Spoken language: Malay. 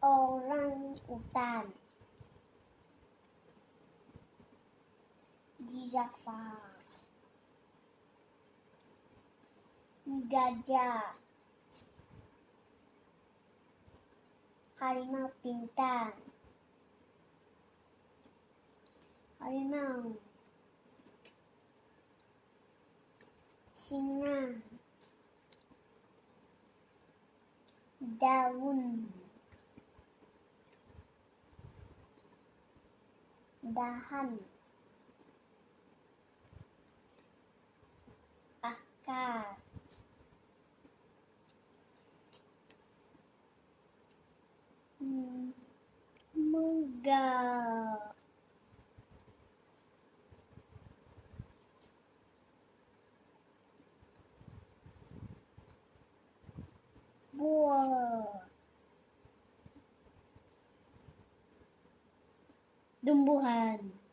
Orangutan, Giraffe, Gajah, Harimau Pintar, Harimau, Singa, Daun, Dahan, Akar, Megah, Buah, Tumbuhan.